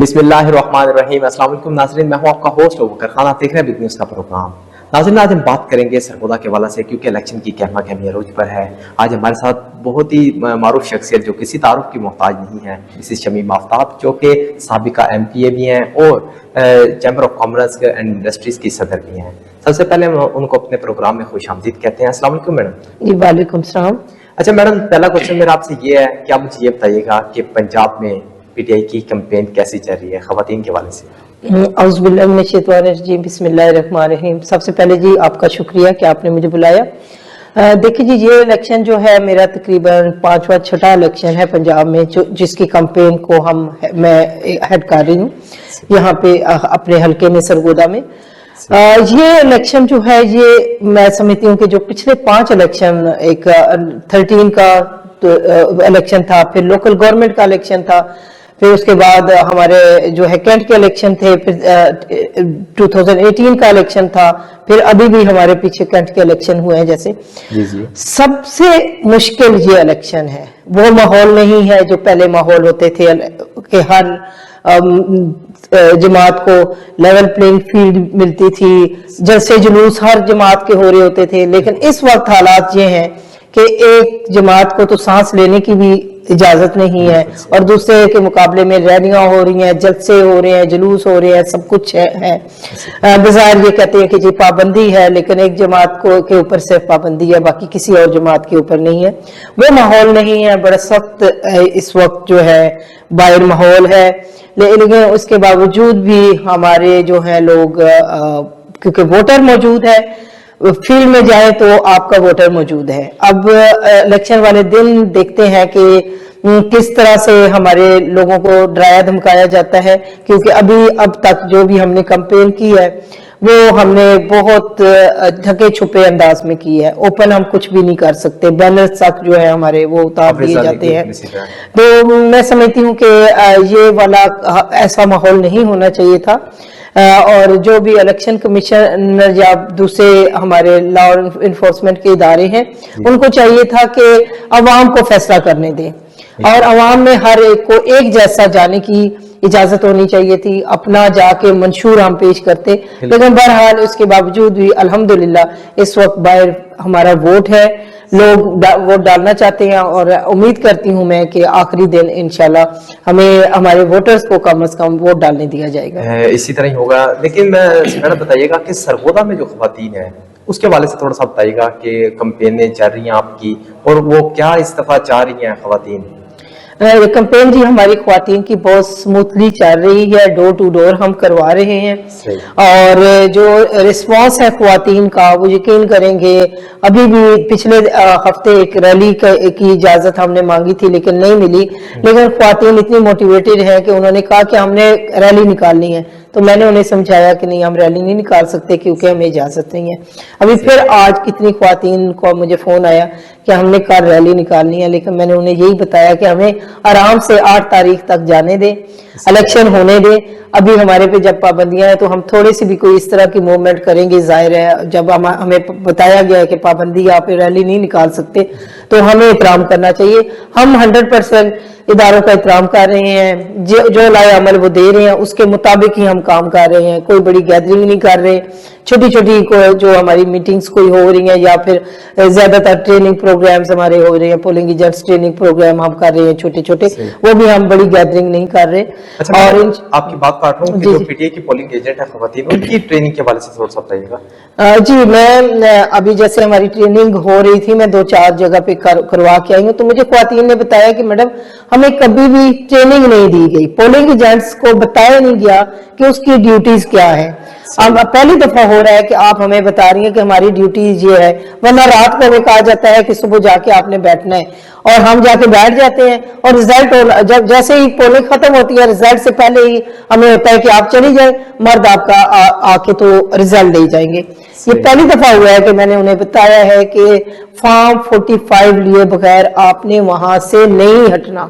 बिस्मिल्लाहिर्रहमानिर्रहीम। अस्सलाम वालेकुम नाज़रीन, मैं हूं आपका होस्ट वकर खान। आप देख रहे हैं बिग न्यूज़ का प्रोग्राम। नाज़रीन, आज हम बात करेंगे सरगोदा के हवाले से, क्योंकि इलेक्शन की कहमा कहमी अरूज पर है। आज हमारे साथ बहुत ही मारूफ शख्सियत जो किसी तारुफ की मोहताज नहीं है, मिसेस शमीम आफ्ताब, जो कि साबिका MPA भी हैं और chamber of commerce and industries की सदर भी हैं। सबसे पहले हम उनको अपने प्रोग्राम में खुश आमदीद कहते हैं। अस्सलाम वालेकुम मैडम। जी वालेकुम सलाम। अच्छा मैडम, पहला क्वेश्चन मेरा आपसे ये है कि आप मुझे ये बताइएगा कि पंजाब में PTI की कैंपेन कैसी चल रही है खवातीन के वाले से? औज़ुबिल्लाहि मिनश्शैतानिर्रजीम, बिस्मिल्लाहिर्रहमानिर्रहीम। सबसे पहले जी आपका शुक्रिया कि आपने मुझे बुलाया। देखिए जी, ये इलेक्शन जो है मेरा तकरीबन 5वां छठा इलेक्शन है पंजाब में, जिसकी कैंपेन को मैं हेड कर रही हूँ यहाँ पे अपने हल्के में सरगोदा में। ये इलेक्शन जो है, ये मैं समझती हूँ कि जो पिछले 5 इलेक्शन, एक 13 का इलेक्शन था, फिर लोकल गवर्नमेंट का इलेक्शन था, फिर उसके बाद हमारे जो है कैंट के इलेक्शन थे, फिर 2018 का इलेक्शन था, फिर अभी भी हमारे पीछे कैंट के इलेक्शन हुए हैं। जैसे जी। सबसे मुश्किल ये इलेक्शन है, वो माहौल नहीं है जो पहले माहौल होते थे कि हर जमात को लेवल प्लेइंग फील्ड मिलती थी, जलसे जुलूस हर जमात के हो रहे होते थे। लेकिन इस वक्त हालात ये हैं कि एक जमात को तो सांस लेने की भी इजाजत नहीं है और दूसरे के मुकाबले में रैलियां हो रही हैं, जलसे हो रहे हैं, जुलूस हो रहे हैं, सब कुछ है। बाजार ये कहते हैं कि जी पाबंदी है, लेकिन एक जमात को के ऊपर सिर्फ पाबंदी है, बाकी किसी और जमात के ऊपर नहीं है। वो माहौल नहीं है, बड़ा सख्त इस वक्त जो है बाहर माहौल है। लेकिन उसके बावजूद भी हमारे जो है लोग, क्योंकि वोटर मौजूद है, फील्ड में जाए तो आपका वोटर मौजूद है। अब इलेक्शन वाले दिन देखते हैं कि किस तरह से हमारे लोगों को डराया धमकाया जाता है, क्योंकि अब तक जो भी हमने कैंपेन की है वो हमने बहुत ढके छुपे अंदाज में की है। ओपन हम कुछ भी नहीं कर सकते, बैनर तक जो है हमारे वो उतार दिए जाते हैं। तो मैं समझती हूँ कि ये वाला ऐसा माहौल नहीं होना चाहिए था। और जो भी इलेक्शन कमीशनर या दूसरे हमारे लॉ इन्फोर्समेंट के इदारे हैं, उनको चाहिए था कि अवाम को फैसला करने दें और अवाम में हर एक को एक जैसा जाने की इजाजत होनी चाहिए थी। अपना जाके मंशूर हम पेश करते, लेकिन बहरहाल उसके बावजूद भी अल्हम्दुलिल्लाह इस वक्त बाहर हमारा वोट है, लोग वोट डालना चाहते हैं और उम्मीद करती हूं मैं कि आखिरी दिन इंशाल्लाह हमें हमारे वोटर्स को कम से कम वोट डालने दिया जाएगा। इसी तरह ही होगा। लेकिन मैडम बताइएगा कि सरगोदा में जो खवातीन है उसके वाले से थोड़ा सा बताइएगा कि कैंपेनें चल रही हैं आपकी और वो क्या इस दफा चाह रही हैं खवातीन? कैंपेन जी हमारी ख्वातीन की बहुत स्मूथली चल रही है, डोर टू डोर हम करवा रहे हैं और जो रिस्पांस है ख्वातीन का वो यकीन करेंगे। अभी भी पिछले हफ्ते एक रैली की इजाजत हमने मांगी थी लेकिन नहीं मिली, लेकिन ख्वातीन इतनी मोटिवेटेड है कि उन्होंने कहा कि हमने रैली निकालनी है। तो मैंने उन्हें समझाया कि नहीं, हम रैली नहीं निकाल सकते क्योंकि हमें इजाजत नहीं है। अभी फिर आज कितनी ख्वातीन को मुझे फोन आया कि हमने कल रैली निकालनी है, लेकिन मैंने उन्हें यही बताया कि हमें आराम से 8 तारीख तक जाने दें, इलेक्शन होने दें। अभी हमारे पे जब पाबंदियां हैं तो हम थोड़ी सी भी कोई इस तरह की मूवमेंट करेंगे, जाहिर है जब हमें बताया गया है कि पाबंदी आप रैली नहीं निकाल सकते तो हमें एहतराम करना चाहिए। हम 100% इदारों का एहतराम कर रहे हैं, जो लाए अमल वो दे रहे हैं, उसके मुताबिक ही हम काम कर रहे हैं। कोई बड़ी गैदरिंग नहीं कर रहे, छोटी छोटी जो हमारी मीटिंग्स कोई हो रही हैं या फिर ज्यादातर ट्रेनिंग प्रोग्राम्स हमारे हो रहे हैं, पोलिंग एजेंट्स ट्रेनिंग प्रोग्राम हम कर रहे हैं छोटे छोटे, वो भी हम बड़ी गैदरिंग नहीं कर रहे। अच्छा, और आपकी बात काट रहा हूँ कि जो PTI की पोलिंग एजेंट है खवातीन, उनकी ट्रेनिंग के बारे से थोड़ा सा बताइएगा। जी, मैं अभी जैसे हमारी ट्रेनिंग हो रही थी, मैं 2-4 जगह पे करवा के आई हूँ, तो मुझे ख्वातीन ने बताया कि मैडम हमें कभी भी ट्रेनिंग नहीं दी गई, पोलिंग एजेंट्स को बताया नहीं गया कि उसकी ड्यूटीज क्या है। अब पहली दफा हो रहा है कि आप हमें बता रही हैं कि हमारी ड्यूटीज ये है, वरना रात को हमें कहा जाता है कि सुबह जाके आपने बैठना है और हम जाके बैठ जाते हैं और रिजल्ट जब जैसे ही पोलिंग खत्म होती है, रिजल्ट से पहले ही हमें होता है कि आप चली जाए, मर्द आपका आके तो रिजल्ट ले जाएंगे। ये पहली दफा हुआ है कि मैंने उन्हें बताया है कि फॉर्म 45 लिए बगैर आपने वहां से नहीं हटना।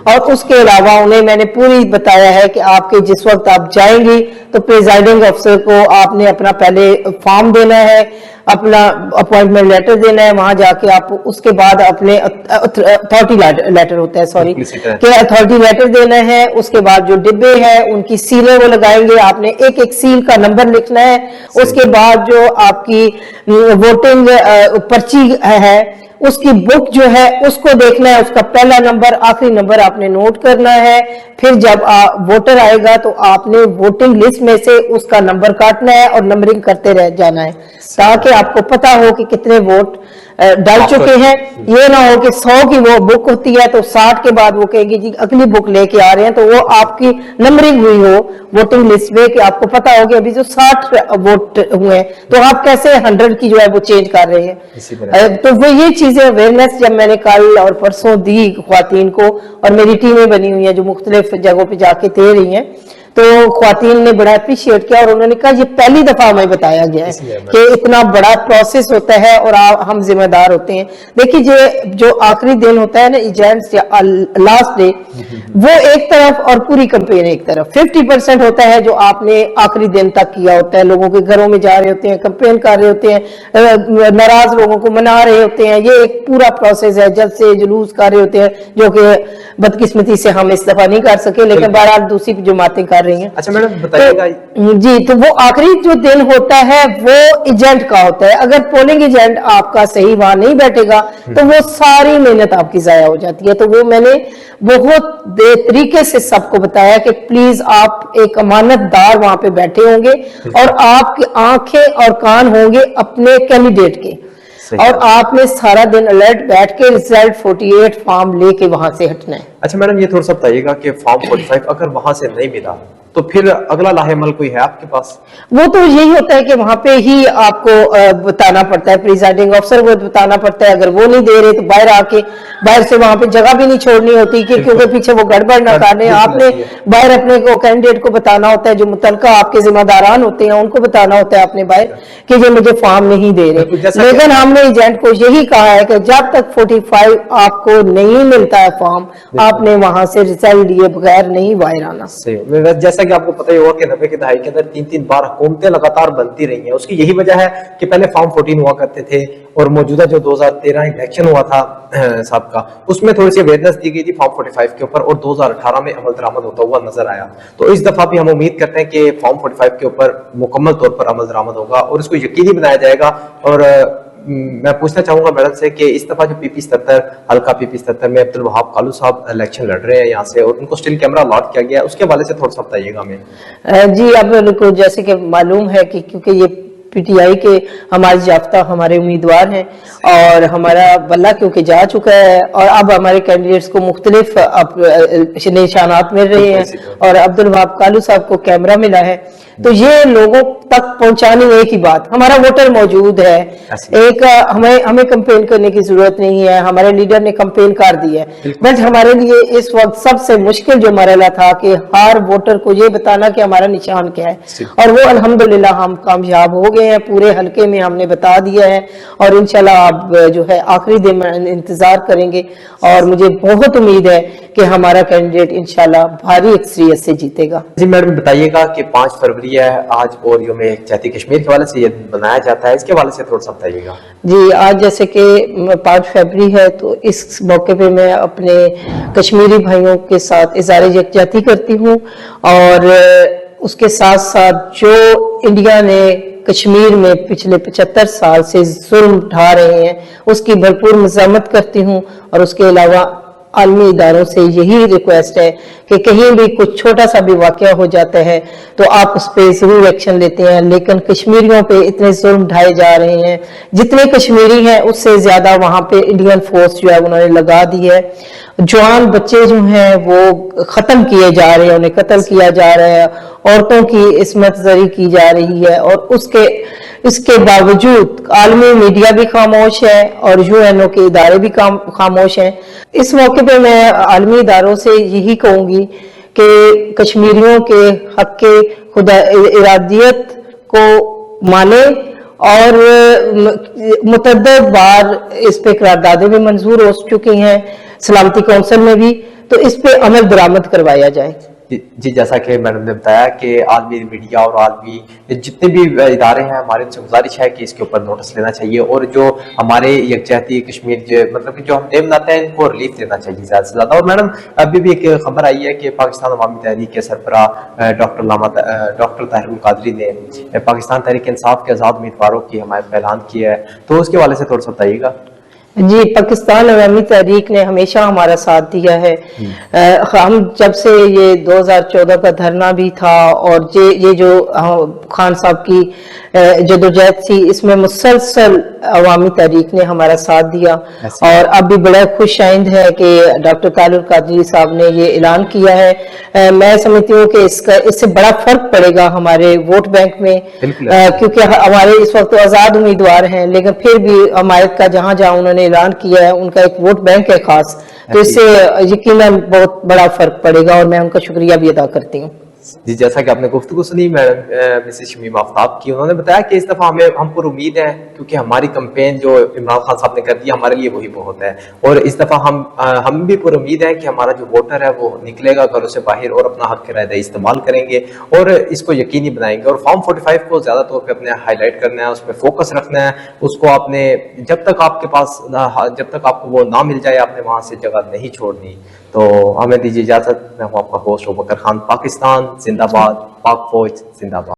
और उसके अलावा उन्हें मैंने पूरी बताया है कि आपके जिस वक्त आप जाएंगी तो प्रिजाइडिंग अफसर को आपने अपना पहले फॉर्म देना है, अपना अपॉइंटमेंट लेटर देना है, वहां जाके आप उसके बाद अपने अथॉरिटी लेटर होता है, सॉरी, कि अथॉरिटी लेटर देना है। उसके बाद जो डिब्बे हैं उनकी सीलें वो लगाएंगे, आपने एक एक सील का नंबर लिखना है। उसके बाद जो आपकी वोटिंग पर्ची है उसकी बुक जो है उसको देखना है, उसका पहला नंबर आखिरी नंबर आपने नोट करना है। फिर जब वोटर आएगा तो आपने वोटिंग लिस्ट में से उसका नंबर काटना है और नंबरिंग करते रह जाना है, ताकि आपको पता हो कि कितने वोट डाल चुके हैं। ये ना हो कि 100 की वो बुक होती है तो 60 के बाद वो कहेगी जी अगली बुक लेके आ रहे हैं, तो वो आपकी नंबरिंग हुई हो वोटिंग लिस्ट में कि आपको पता हो कि अभी जो 60 वोट हुए हैं, तो आप कैसे 100 की जो है वो चेंज कर रहे हैं। तो वो ये चीजें अवेयरनेस जब मैंने कल और परसों दी ख्वातीन को, और मेरी टीमें बनी हुई हैं जो मुख्तलिफ जगहों पे जाके दे रही हैं, तो ख्वातीन ने बड़ा अप्रिशिएट किया और उन्होंने कहा ये पहली दफा हमें बताया गया है कि इतना बड़ा प्रोसेस होता है और हम जिम्मेदार होते हैं। देखिए जो आखिरी दिन होता है ना एजेंट्स या लास्ट डे, वो एक तरफ और पूरी कैंपेन एक तरफ। 50% होता है जो आपने आखिरी दिन तक किया होता है, लोगों के घरों में जा रहे होते हैं, कैंपेन कर रहे होते हैं, नाराज लोगों को मना रहे होते हैं, ये एक पूरा प्रोसेस है। जब से जुलूस कर रहे होते हैं जो कि बदकिस्मती से हम इस दफा नहीं कर सके, लेकिन बहरहाल दूसरी जमातें कर रही हैं। अच्छा मैडम बताइएगा जी, तो वो आखिरी जो दिन होता है वो एजेंट का होता है। अगर पोलिंग एजेंट आपका सही वहां नहीं बैठेगा तो वो सारी मेहनत आपकी जाया हो जाती है। तो वो मैंने बहुत तरीके से सबको बताया कि प्लीज आप एक अमानतदार वहां पे बैठे होंगे और आपकी आंखें और कान होंगे अपने कैंडिडेट के, और आपने सारा दिन अलर्ट बैठ के रिजल्ट 48 फॉर्म लेके वहां से हटना है। अच्छा मैडम ये थोड़ा सा बताइएगा कि फॉर्म 45 अगर वहां से नहीं मिला तो फिर अगला लाहेमल कोई है आपके पास? वो तो यही होता है कि वहां पे ही आपको बताना पड़ता है, प्रिजाइडिंग अफसर को बताना पड़ता है। अगर वो नहीं दे रहे तो बाहर आके, बाहर से वहां पे जगह भी नहीं छोड़नी होती कि क्योंकि पीछे वो गड़बड़ ना करने, आपने बाहर अपने को कैंडिडेट को बताना होता है, जो मुतलका आपके जिम्मेदारान होते हैं उनको बताना होता है अपने बाहर कि ये मुझे फॉर्म नहीं दे रहे। लेकिन हमने एजेंट को यही कहा है कि जब तक 45 आपको नहीं मिलता है फॉर्म, आपने वहां से रिजल्ट लिए बगैर नहीं बाहर आना। जैसा कि आपको पता ही होगा कि 90 की दहाई के अंदर 3-3 बार हुकूमतें लगातार बनती रही हैं। उसकी यही वजह है कि पहले फॉर्म 14 हुआ करते थे और मौजूदा जो 2013 इलेक्शन हुआ था साहब का, उसमें थोड़ी सी अवेयरनेस दी गई थी फॉर्म 45 के ऊपर और 2018 में अमल दरामद होता हुआ नजर आया। तो इस दफा भी हम उम्मीद करते हैं कि फॉर्म 45 के ऊपर मुकम्मल तौर पर अमल दरामद होगा और इसको यकीनी बनाया जाएगा। और मैं पूछना चाहूंगा मैडम से कि इस दफा जो PP 77 हल्का PP 77 में अब्दुल वहाब कालू साहब इलेक्शन लड़ रहे हैं यहाँ से और उनको स्टिल कैमरा अलॉट किया गया है, उसके हवाले से थोड़ा सा बताइएगा हमें। जी, अब उनको जैसे कि मालूम है कि क्योंकि ये PTI के हमारे जाफ्ता हमारे उम्मीदवार हैं और हमारा बल्ला क्योंकि जा चुका है और अब हमारे कैंडिडेट्स को मुख्तलिफ निशानात मिल रहे हैं और अब्दुल वहाब कालू साहब को कैमरा मिला है, तो ये लोगों तक पहुंचाने एक ही बात, हमारा वोटर मौजूद है, एक हमें कंपेन करने की जरूरत नहीं है, हमारे लीडर ने कंपेन कर दी है। बट हमारे लिए इस वक्त सबसे मुश्किल जो मरहला था कि हर वोटर को ये बताना कि हमारा निशान क्या है, और वो अल्हम्दुलिल्लाह हम कामयाब हो गए हैं। पूरे हल्के में हमने बता दिया है और इंशाल्लाह आप जो है आखिरी दिन इंतजार करेंगे और मुझे बहुत उम्मीद है कि हमारा कैंडिडेट इंशाल्लाह भारी अक्सरियत से जीतेगा। जी मैडम बताइएगा कि 5 फरवरी है आज और यौम एकजाती कश्मीर के हवाले से ये बनाया जाता है, इसके हवाले से थोड़ा सा बताइएगा। जी, आज जैसे कि 5 फरवरी है तो इस मौके पे मैं अपने कश्मीरी भाइयों के साथ इज़हार यकजहती करती हूँ और उसके साथ साथ जो इंडिया ने कश्मीर में पिछले 75 साल से जुल्म उठा रहे हैं उसकी भरपूर मज़म्मत करती हूँ। और उसके अलावा आलमी इदारों से यही रिक्वेस्ट है कि कहीं भी कुछ छोटा सा भी वाकया हो जाता है तो आप उस पर जरूर एक्शन लेते हैं, लेकिन कश्मीरियों पे इतने जुल्म ढाए जा रहे हैं, जितने कश्मीरी हैं उससे ज्यादा वहां पे इंडियन फोर्स जो है उन्होंने लगा दी है। जवान बच्चे जो हैं वो खत्म किए जा रहे हैं, उन्हें कत्ल किया जा रहा है, औरतों की इस्मत जरी की जा रही है और इसके बावजूद आलमी मीडिया भी खामोश है और UNO के इदारे भी खामोश हैं। इस मौके पे मैं आलमी इदारों से यही कहूंगी कि कश्मीरियों के हक के खुदा इरादियत को माने और मुतअद्दिद बार इस पे करारदादें भी मंजूर हो चुकी हैं सलामती कौंसिल में भी, तो इस पे अमल दरामद करवाया जाए। جی جیسا کہ میڈم نے بتایا کہ عالمی میڈیا اور عالمی جتنے بھی ادارے ہیں ہمارے، ان سے گزارش ہے کہ اس کے اوپر نوٹس لینا چاہیے، اور جو ہمارے یکجہتی کشمیر مطلب کہ جو ہم ڈے مناتے ہیں ان کو ریلیف دینا چاہیے زیادہ سے زیادہ۔ اور میڈم ابھی بھی ایک خبر آئی ہے کہ پاکستان عوامی تحریک کے سربراہ ڈاکٹر طاہر القادری نے پاکستان تحریک انصاف کے آزاد امیدواروں کی حمایت کا اعلان کیا ہے، تو اس کے حوالے سے تھوڑا سا بتائیے گا۔ جی، پاکستان عوامی تحریک نے ہمیشہ ہمارا ساتھ دیا ہے۔ ہم جب سے یہ 2014 کا دھرنا بھی تھا اور یہ جو خان صاحب کی جدوجہد تھی، اس میں مسلسل عوامی تحریک نے ہمارا ساتھ دیا، اور اب بھی بڑا خوش آئند ہے کہ ڈاکٹر طاہر القادری صاحب نے یہ اعلان کیا ہے۔ میں سمجھتی ہوں کہ اس سے بڑا فرق پڑے گا ہمارے ووٹ بینک میں، کیونکہ ہمارے اس وقت آزاد امیدوار ہیں، لیکن پھر بھی حمایت کا جہاں جہاں انہوں نے اعلان کیا ہے ان کا ایک ووٹ بینک ہے خاص، تو اس سے یقیناً بہت بڑا فرق پڑے گا، اور میں ان کا شکریہ بھی ادا کرتی ہوں۔ جی جیسا کہ آپ نے گفتگو سنی مسز شمیم آفتاب کی، انہوں نے بتایا کہ اس دفعہ ہم پر امید ہے، کیونکہ ہماری کمپین جو عمران خان صاحب نے کر دی ہمارے لیے وہی بہت ہے، اور اس دفعہ ہم بھی پر امید ہے کہ ہمارا جو ووٹر ہے وہ نکلے گا گھروں سے باہر اور اپنا حق رائے دہی استعمال کریں گے اور اس کو یقینی بنائیں گے، اور فارم 45 کو زیادہ طور پہ اپنے ہائی لائٹ کرنا ہے، اس پہ فوکس رکھنا ہے، اس کو آپ نے جب تک آپ کو وہ نہ مل جائے آپ نے وہاں سے جگہ نہیں چھوڑنی۔ تو ہمیں دیجیے اجازت، میں ہوں آپ کا ہوسٹ ابوبکر خان۔ پاکستان زندہ باد، پاک فوج زندہ باد۔